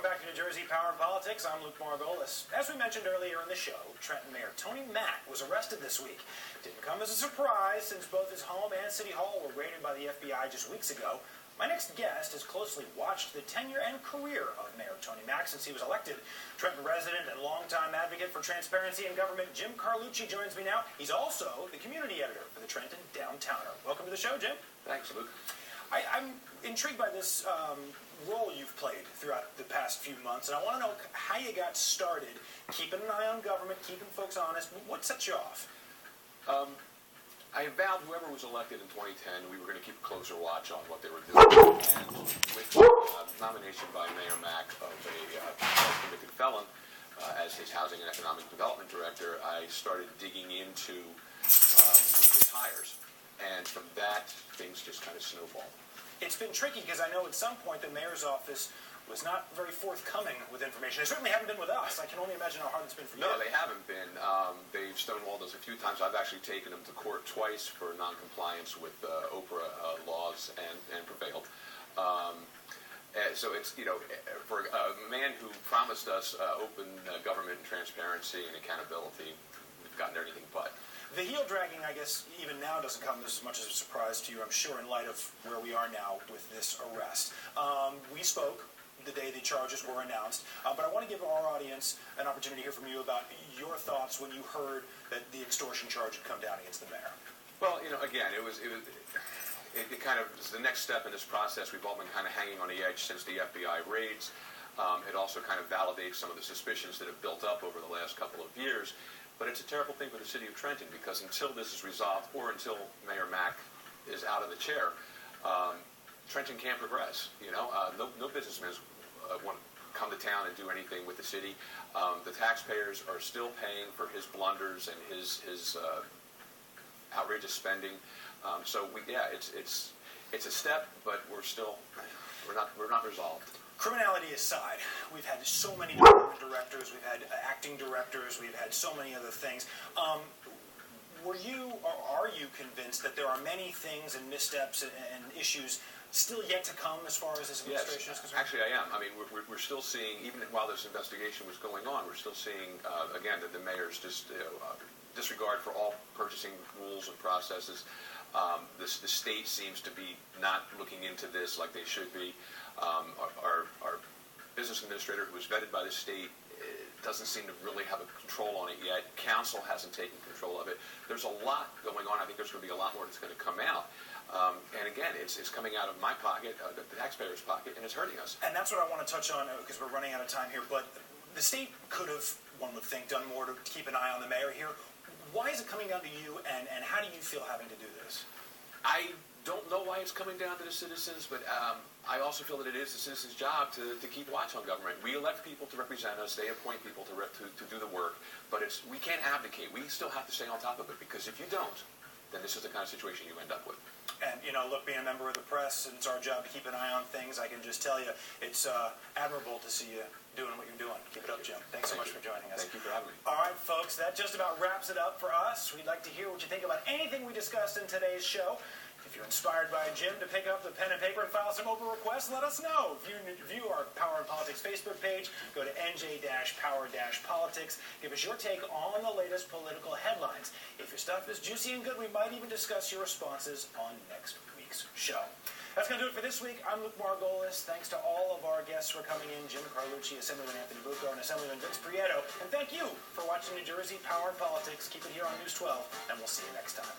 welcome back to New Jersey Power and Politics. I'm Luke Margolis. As we mentioned earlier in the show, Trenton Mayor Tony Mack was arrested this week. Didn't come as a surprise since both his home and City Hall were raided by the FBI just weeks ago. My next guest has closely watched the tenure and career of Mayor Tony Mack since he was elected. Trenton resident and longtime advocate for transparency in government, Jim Carlucci, joins me now. He's also the community editor for the Trenton Downtowner. Welcome to the show, Jim. Thanks, Luke. I'm intrigued by this role you've played throughout the past few months, and I want to know how you got started, keeping an eye on government, keeping folks honest. What set you off? I vowed whoever was elected in 2010, we were going to keep a closer watch on what they were doing. And with the nomination by Mayor Mack of a convicted felon as his Housing and Economic Development Director, I started digging into his hires. And from that, things just kind of snowballed. It's been tricky because I know at some point the mayor's office was not very forthcoming with information. They certainly haven't been with us. I can only imagine how hard it's been for you. No, they haven't been. They've stonewalled us a few times. I've actually taken them to court twice for noncompliance with Oprah laws and prevailed. So it's, for a man who promised us open government and transparency and accountability, we've gotten anything but. The heel dragging, I guess, even now doesn't come as much as a surprise to you, I'm sure, in light of where we are now with this arrest. We spoke the day the charges were announced, but I want to give our audience an opportunity to hear from you about your thoughts when you heard that the extortion charge had come down against the mayor. Well, again, it kind of is the next step in this process. We've all been kind of hanging on the edge since the FBI raids. It also kind of validates some of the suspicions that have built up over the last couple of years. But it's a terrible thing for the city of Trenton because until this is resolved or until Mayor Mack is out of the chair, Trenton can't progress. No businessmen want to come to town and do anything with the city. The taxpayers are still paying for his blunders and his outrageous spending. It's a step, but we're not resolved. Criminality aside, we've had so many department directors, we've had acting directors, we've had so many other things. Were you or are you convinced that there are many things and missteps and issues still yet to come as far as this administration is concerned? Actually, I am. I mean, we're still seeing, even while this investigation was going on, we're still seeing, again, that the mayor's just disregard for all purchasing rules and processes. The state seems to be not looking into this like they should be. Our business administrator, who was vetted by the state, doesn't seem to really have a control on it yet. Council hasn't taken control of it. There's a lot going on. I think there's going to be a lot more that's going to come out. And again, it's coming out of my pocket, the taxpayer's pocket, and it's hurting us. And that's what I want to touch on because we're running out of time here. But the state could have, one would think, done more to keep an eye on the mayor here. Why is it coming down to you, and how do you feel having to do this? I don't know why it's coming down to the citizens, but I also feel that it is the citizens' job to keep watch on government. We elect people to represent us. They appoint people to do the work, but we can't abdicate. We still have to stay on top of it, because if you don't, then this is the kind of situation you end up with. And, look, being a member of the press, and it's our job to keep an eye on things, I can just tell you it's admirable to see you doing what you're doing. Keep it up, Jim. Thanks so much for joining us. Thank you for having me. All right, folks, that just about wraps it up for us. We'd like to hear what you think about anything we discussed in today's show. If you're inspired by Jim to pick up the pen and paper and file some Oprah requests, let us know. If you view our Power and Politics Facebook page, go to NJ-Power-Politics. Give us your take on the latest political headlines. If your stuff is juicy and good, we might even discuss your responses on next week's show. That's going to do it for this week. I'm Luke Margolis. Thanks to all of our guests for coming in, Jim Carlucci, Assemblyman Anthony Bucco, and Assemblyman Vince Prieto. And thank you for watching New Jersey Power and Politics. Keep it here on News 12, and we'll see you next time.